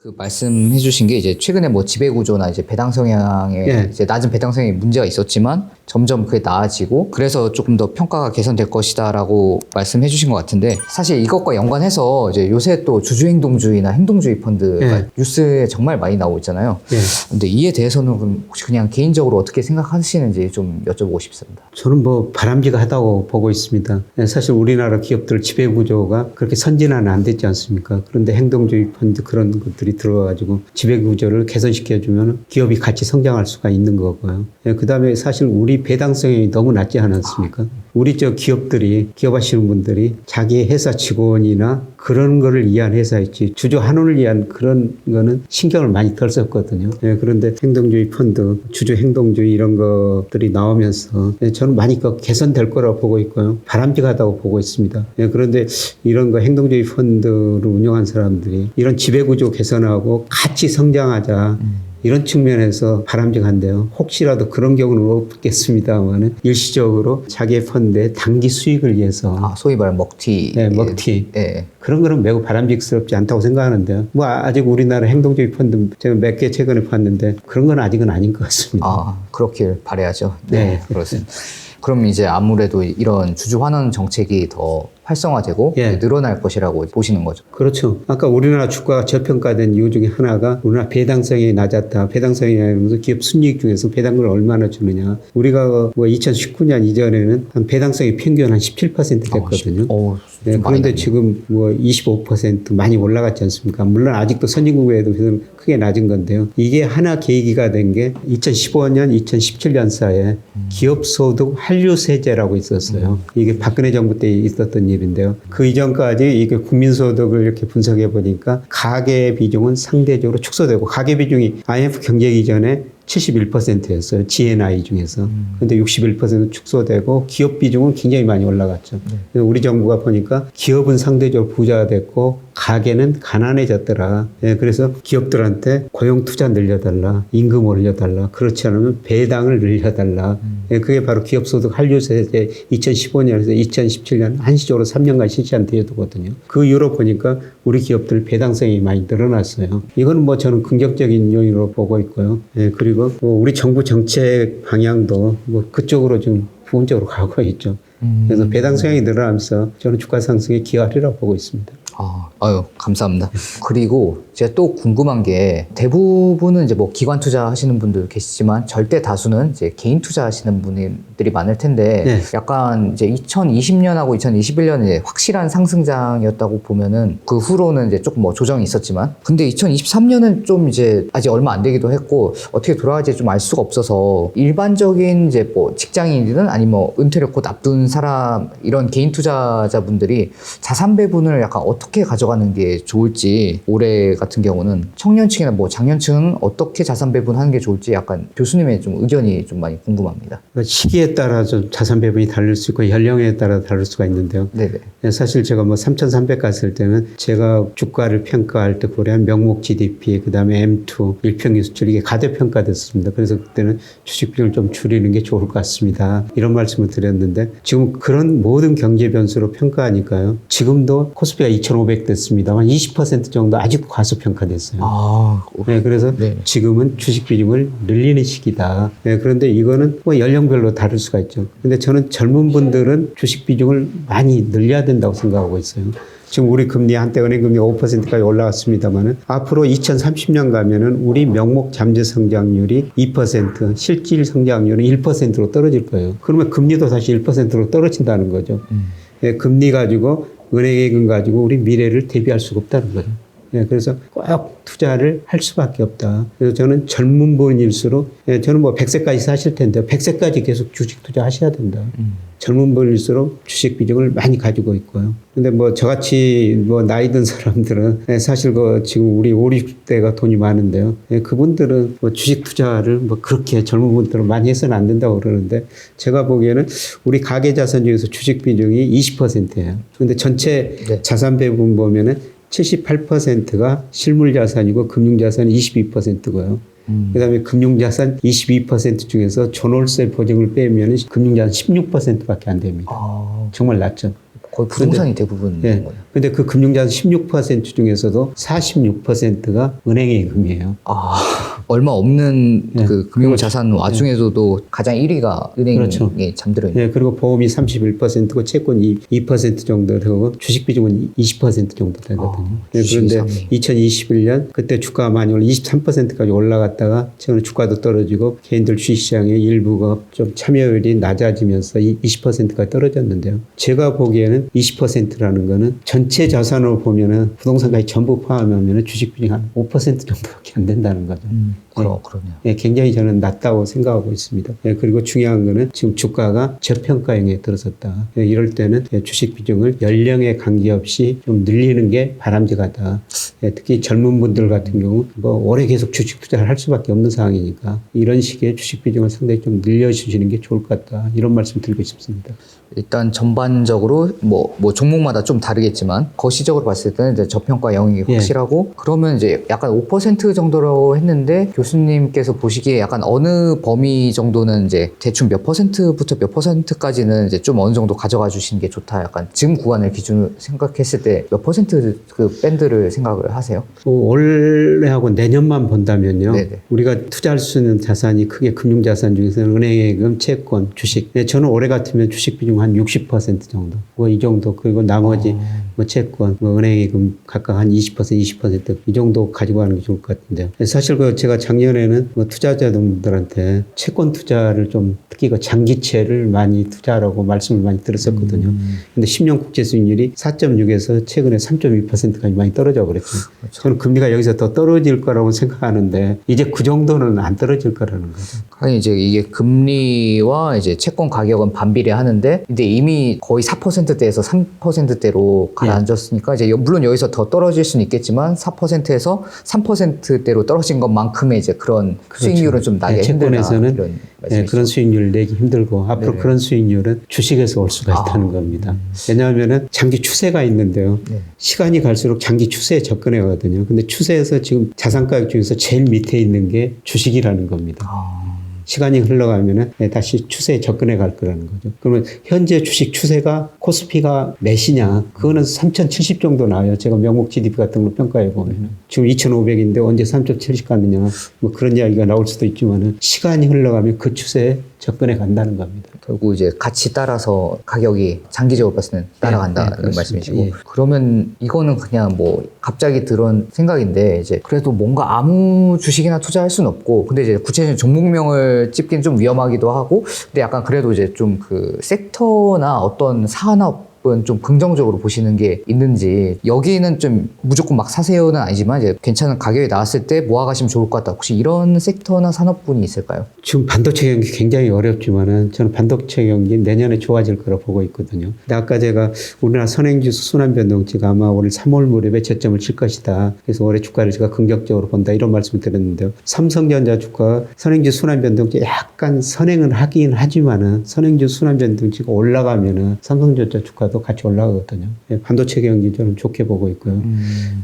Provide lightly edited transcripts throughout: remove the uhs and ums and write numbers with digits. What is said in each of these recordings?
그 말씀해 주신 게 이제 최근에 뭐 지배구조나 이제 배당 성향에 예. 이제 낮은 배당 성향에 문제가 있었지만 점점 그게 나아지고 그래서 조금 더 평가가 개선될 것이다라고 말씀해 주신 것 같은데 사실 이것과 연관해서 이제 요새 또 주주행동주의나 행동주의 펀드가 예. 뉴스에 정말 많이 나오고 있잖아요. 예. 근데 이에 대해서는 그럼 혹시 그냥 개인적으로 어떻게 생각하시는지 좀 여쭤보고 싶습니다. 저는 뭐 바람직하다고 보고 있습니다. 사실 우리나라 기업들 지배구조가 그렇게 선진화는 안 됐지 않습니까? 그런데 행동주의 펀드 그런 것들이 들어와가지고 지배구조를 개선시켜주면 기업이 같이 성장할 수가 있는 거고요. 그 다음에 사실 우리 배당성이 너무 낮지 않았습니까? 우리 기업들이, 기업하시는 분들이 자기 회사 직원이나 그런 거를 위한 회사였지 주주 한원을 위한 그런 거는 신경을 많이 덜 썼거든요. 그런데 행동주의 펀드, 주주 행동주의 이런 것들이 나오면서 저는 많이 개선될 거라고 보고 있고요. 바람직하다고 보고 있습니다. 그런데 이런 거 행동주의 펀드를 운영한 사람들이 이런 지배구조 개선하고 같이 성장하자. 이런 측면에서 바람직한데요. 혹시라도 그런 경우는 없겠습니다만은 일시적으로 자기의 펀드의 단기 수익을 위해서 소위 말하는 먹튀. 네, 먹튀. 예. 그런 거는 매우 바람직스럽지 않다고 생각하는데요. 뭐 아직 우리나라 행동주의 펀드 제가 몇 개 최근에 봤는데 그런 건 아직은 아닌 것 같습니다. 그렇길 바라야죠. 네. 그렇습니다. 그럼 이제 아무래도 이런 주주 환원 정책이 더 활성화되고 예. 늘어날 것이라고 보시는 거죠. 그렇죠. 아까 우리나라 주가가 저평가된 이유 중에 하나가 우리나라 배당성이 낮았다. 배당성이라면서 기업 순이익 중에서 배당을 얼마나 주느냐. 우리가 뭐 2019년 이전에는 한 배당성이 평균 한 17% 됐거든요. 네, 그런데 지금 뭐 25% 많이 올라갔지 않습니까? 물론 아직도 선진국에도 크게 낮은 건데요. 이게 하나 계기가 된 게 2015년, 2017년 사이에 기업소득 한류세제라고 있었어요. 이게 박근혜 정부 때 있었던 일인데요. 그 이전까지 이게 국민소득을 이렇게 분석해 보니까 가계 비중은 상대적으로 축소되고 가계 비중이 IMF 경제 이전에 71%였어요. GNI 중에서. 근데 61% 축소되고 기업 비중은 굉장히 많이 올라갔죠. 우리 정부가 보니까 기업은 상대적으로 부자가 됐고 가계는 가난해졌더라. 그래서 기업들한테 고용 투자 늘려달라. 임금 올려달라. 그렇지 않으면 배당을 늘려달라. 그게 바로 기업소득 한류세제 2015년에서 2017년 한시적으로 3년간 실시한 제도거든요. 그 이후로 보니까 우리 기업들 배당성이 많이 늘어났어요. 이거는 뭐 저는 긍정적인 요인으로 보고 있고요. 그리고 우리 정부 정책 방향도 뭐 그쪽으로 좀 부분적으로 가고 있죠. 그래서 배당 성향이 늘어나면서 저는 주가 상승에 기여하리라고 보고 있습니다. 감사합니다. 그리고 제가 또 궁금한 게 대부분은 이제 뭐 기관 투자 하시는 분들 계시지만 절대 다수는 이제 개인 투자 하시는 분들이 많을 텐데 네. 약간 이제 2020년하고 2021년은 이제 확실한 상승장이었다고 보면은 그 후로는 이제 조금 뭐 조정이 있었지만 근데 2023년은 좀 이제 아직 얼마 안 되기도 했고 어떻게 돌아갈지 좀 알 수가 없어서 일반적인 이제 뭐 직장인이든 아니면 뭐 은퇴를 곧 앞둔 사람 이런 개인 투자자분들이 자산 배분을 약간 어떻게 가져가는 게 좋을지 올해 같은 경우는 청년층이나 뭐 장년층은 어떻게 자산 배분하는 게 좋을지 약간 교수님의 좀 의견이 좀 많이 궁금합니다. 시기에 따라 좀 자산 배분이 다를 수 있고 연령에 따라 다를 수가 있는데요. 네네. 사실 제가 뭐 3,300 갔을 때는 제가 주가를 평가할 때 고려한 명목 GDP, 그 다음에 M2, 일평균 수출 이게 가대평가됐습니다. 그래서 그때는 주식 비중을 좀 줄이는 게 좋을 것 같습니다. 이런 말씀을 드렸는데 지금 그런 모든 경제 변수로 평가하니까요. 지금도 코스피가 2,500 됐습니다만 20% 정도 아직도 과소평가됐어요. 그래서 지금은 주식 비중을 늘리는 시기다. 그런데 이거는 뭐 연령별로 다를 수가 있죠. 근데 저는 젊은 분들은 주식 비중을 많이 늘려야 된다고 생각하고 있어요. 지금 우리 금리 한때 은행금리 5%까지 올라갔습니다만은 앞으로 2030년 가면은 우리 명목 잠재 성장률이 2%, 실질 성장률은 1%로 떨어질 거예요. 그러면 금리도 다시 1%로 떨어진다는 거죠. 금리 가지고 은행예금 가지고 우리 미래를 대비할 수가 없다는 거예요. 그래서 꼭 투자를 할 수밖에 없다. 그래서 저는 젊은 분일수록 저는 뭐 100세까지 사실 텐데 100세까지 계속 주식 투자하셔야 된다. 젊은 분일수록 주식 비중을 많이 가지고 있고요. 근데 뭐 저같이 뭐 나이 든 사람들은 사실 지금 우리 5, 60대가 돈이 많은데요. 그분들은 뭐 주식 투자를 뭐 그렇게 젊은 분들은 많이 해서는 안 된다고 그러는데 제가 보기에는 우리 가계 자산 중에서 주식 비중이 20%예요. 근데 전체 자산 배분 보면은 78%가 실물자산이고 금융자산이 22%고요. 그다음에 금융자산 22% 중에서 존월세 보증을 빼면 금융자산 16%밖에 안 됩니다. 정말 낮죠. 거의 부동산이 대부분 예. 거예요. 근데 그 금융자산 16% 중에서도 46%가 은행예금이에요. 얼마 없는 예. 그 금융자산 와중에서도 가장 1위가 은행에 그렇죠. 잠들어 있는. 예, 그리고 보험이 31%고 채권이 2% 정도 되고 주식 비중은 20% 정도 되거든요. 예, 주식이 그런데 3위. 2021년 그때 주가가 많이 올라 23%까지 올라갔다가 최근에 주가도 떨어지고 개인들 주식시장의 일부가 좀 참여율이 낮아지면서 20%까지 떨어졌는데요. 제가 보기에는 20%라는 거는 전체 자산으로 보면은 부동산까지 전부 포함하면 주식 비중이 한 5% 정도밖에 안 된다는 거죠. 그러네요. 예, 굉장히 저는 낮다고 생각하고 있습니다. 예, 그리고 중요한 거는 지금 주가가 저평가형에 들어섰다. 예, 이럴 때는 주식 비중을 연령에 관계없이 좀 늘리는 게 바람직하다. 예, 특히 젊은 분들 같은 경우 뭐 오래 계속 주식 투자를 할 수밖에 없는 상황이니까 이런 식의 주식 비중을 상당히 좀 늘려주시는 게 좋을 것 같다. 이런 말씀 드리고 싶습니다. 일단 전반적으로 뭐 종목마다 좀 다르겠지만 거시적으로 봤을 때는 이제 저평가 영역이 예. 확실하고 그러면 이제 약간 5% 정도라고 했는데 교수님께서 보시기에 약간 어느 범위 정도는 이제 대충 몇 %부터 몇 %까지는 이제 좀 어느 정도 가져가 주시는 게 좋다. 약간 지금 구간을 기준으로 생각했을 때 몇 % 그 밴드를 생각을 하세요? 올해하고 내년만 본다면요. 네네. 우리가 투자할 수 있는 자산이 크게 금융자산 중에서는 은행예금, 채권, 주식. 네, 저는 올해 같으면 주식 비중 한 60% 정도. 뭐 이 정도. 그리고 나머지 뭐 채권, 뭐 은행예금 각각 한 20%, 20%이 정도 가지고 가는 게 좋을 것 같은데요. 사실 그 제가 작년에는 뭐 투자자분들한테 채권 투자를 좀 특히 그 장기채를 많이 투자하라고 말씀을 많이 들었었거든요. 근데 10년 국채 수익률이 4.6에서 최근에 3.2%까지 많이 떨어져 버렸죠. 그렇죠. 저는 금리가 여기서 더 떨어질 거라고 생각하는데 이제 그 정도는 안 떨어질 거라는 거죠. 아니 이제 이게 금리와 이제 채권 가격은 반비례하는데 근데 이미 거의 4%대에서 3%대로 가라앉았으니까 이제 물론 여기서 더 떨어질 수는 있겠지만 4%에서 3%대로 떨어진 것만큼의 이제 그런 수익률은 좀 나기 힘들다. 채권에서는 이런 네, 그런 수익률을 내기 힘들고 앞으로 네. 그런 수익률은 주식에서 올 수가 있다는 겁니다. 왜냐하면은 장기 추세가 있는데요. 네. 시간이 갈수록 장기 추세에 접근해 가거든요. 근데 추세에서 지금 자산 가격 중에서 제일 밑에 있는 게 주식이라는 겁니다. 시간이 흘러가면은 다시 추세에 접근해 갈 거라는 거죠. 그러면 현재 주식 추세가 코스피가 몇이냐? 그거는 3,070 정도 나와요. 제가 명목 GDP 같은 걸 평가해 보면 지금 2,500인데 언제 3,070 가느냐? 뭐 그런 이야기가 나올 수도 있지만은 시간이 흘러가면 그 추세에 접근해 간다는 겁니다. 결국 이제 같이 따라서 가격이 장기적으로 봤을 때는 따라간다는 그렇습니다. 말씀이시고 예. 그러면 이거는 그냥 뭐 갑자기 들은 생각인데 이제 그래도 뭔가 아무 주식이나 투자할 수는 없고 근데 이제 구체적인 종목명을 찝긴 좀 위험하기도 하고 근데 약간 그래도 이제 좀 그 섹터나 어떤 산업 좀 긍정적으로 보시는 게 있는지 여기는 좀 무조건 막 사세요는 아니지만 이제 괜찮은 가격이 나왔을 때 모아가시면 좋을 것 같다. 혹시 이런 섹터나 산업군이 있을까요? 지금 반도체 경기 굉장히 어렵지만은 저는 반도체 경기 내년에 좋아질 거라 보고 있거든요. 근데 아까 제가 우리나라 선행지수 순환변동치가 아마 올 3월 무렵에 저점을 칠 것이다. 그래서 올해 주가를 제가 긍정적으로 본다 이런 말씀을 드렸는데요. 삼성전자 주가 선행지수 순환변동치 약간 선행은 하긴 하지만은 선행지수 순환변동치가 올라가면은 삼성전자 주가도 같이 올라가거든요. 예, 반도체 경기 저는 좋게 보고 있고요.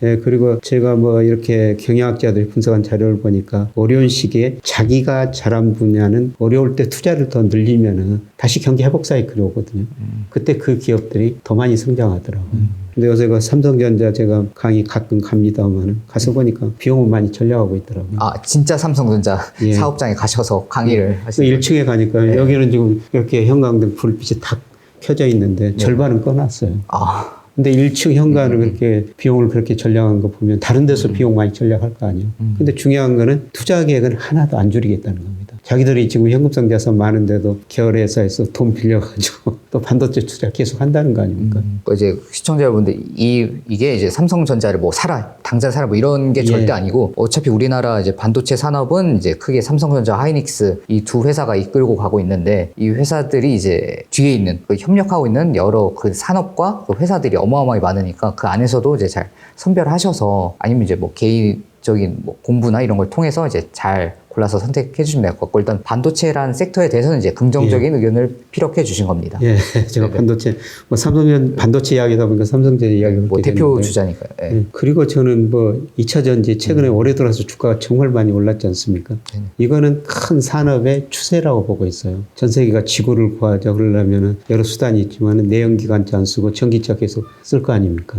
예, 그리고 제가 뭐 이렇게 경영학자들이 분석한 자료를 보니까 어려운 시기에 자기가 잘한 분야는 어려울 때 투자를 더 늘리면은 다시 경기 회복 사이클이 오거든요. 그때 그 기업들이 더 많이 성장하더라고요. 근데 요새 그 삼성전자 제가 강의 가끔 갑니다만은 가서 보니까 비용은 많이 절약하고 있더라고요. 아 진짜 삼성전자 예. 사업장에 가셔서 강의를 하시는 1층에 가니까 네. 여기는 지금 이렇게 형광등 불빛이 다 켜져 있는데 절반은 꺼놨어요. 아 근데 1층 현관을 그렇게 비용을 그렇게 절약한 거 보면 다른 데서 비용 많이 절약할 거 아니에요. 근데 중요한 거는 투자 계획은 하나도 안 줄이겠다는 겁니다. 자기들이 지금 현금성 자산 많은데도 계열 회사에서 돈 빌려가지고 또 반도체 투자 계속 한다는 거 아닙니까? 이제 시청자 여러분들 이게 이제 삼성전자를 뭐 사라 당장 사라 뭐 이런 게 예. 절대 아니고 어차피 우리나라 이제 반도체 산업은 이제 크게 삼성전자, 하이닉스 이 두 회사가 이끌고 가고 있는데 이 회사들이 이제 뒤에 있는 그 협력하고 있는 여러 그 산업과 그 회사들이 어마어마하게 많으니까 그 안에서도 이제 잘 선별하셔서 아니면 이제 뭐 개인적인 뭐 공부나 이런 걸 통해서 이제 잘 골라서 선택해 주시면 될 것 같고, 일단 반도체란 섹터에 대해서는 이제 긍정적인 의견을 피력해 주신 겁니다. 예, 제가 반도체, 뭐 삼성전 반도체 이야기다 보니까 삼성전 이야기를 뭐 하게 대표 됐는데. 주자니까요. 예. 예, 그리고 저는 뭐 2차 전지 최근에 올해 들어서 주가가 정말 많이 올랐지 않습니까? 이거는 큰 산업의 추세라고 보고 있어요. 전 세계가 지구를 구하자 그러려면 여러 수단이 있지만 내연기관차 안 쓰고 전기차 계속 쓸 거 아닙니까?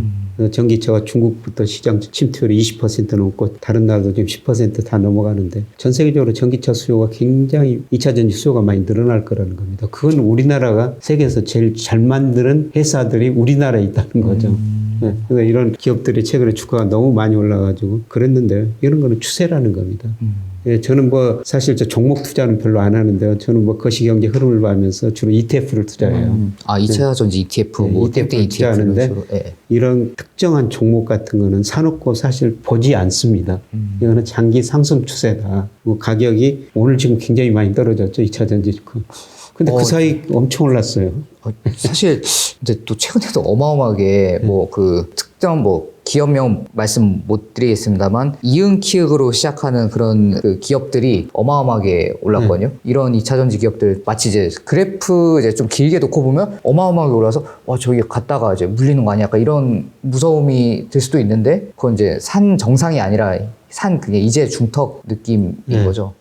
전기차가 중국부터 시장 침투율이 20% 넘고 다른 나라도 지금 10% 다 넘어가는데 전 세계적으로 전기차 수요가 굉장히 2차 전지 수요가 많이 늘어날 거라는 겁니다. 그건 우리나라가 세계에서 제일 잘 만드는 회사들이 우리나라에 있다는 거죠. 네, 그래서 이런 기업들이 최근에 주가가 너무 많이 올라가지고 그랬는데 이런 거는 추세라는 겁니다. 예, 저는 뭐 사실 저 종목 투자는 별로 안 하는데요. 저는 뭐 거시경제 흐름을 봐면서 주로 ETF를 투자해요. 아, 2차 전지 ETF, 네, 뭐 ETF ETF 투자하는데 예. 이런 특정한 종목 같은 거는 사놓고 사실 보지 않습니다. 이거는 장기 상승 추세다. 뭐 가격이 오늘 지금 굉장히 많이 떨어졌죠. 2차 전지 주가. 근데 그 사이 엄청 올랐어요. 사실 이제 또 최근에도 어마어마하게 뭐 그 특정 뭐 기업명 말씀 못 드리겠습니다만 이응 키읔으로 시작하는 그런 그 기업들이 어마어마하게 올랐거든요. 이런 2차 전지 기업들 마치 이제 그래프 이제 좀 길게 놓고 보면 어마어마하게 올라서 저기 갔다가 이제 물리는 거 아니야? 약간 이런 무서움이 들 수도 있는데 그건 이제 산 정상이 아니라 산 그게 이제 중턱 느낌인 거죠.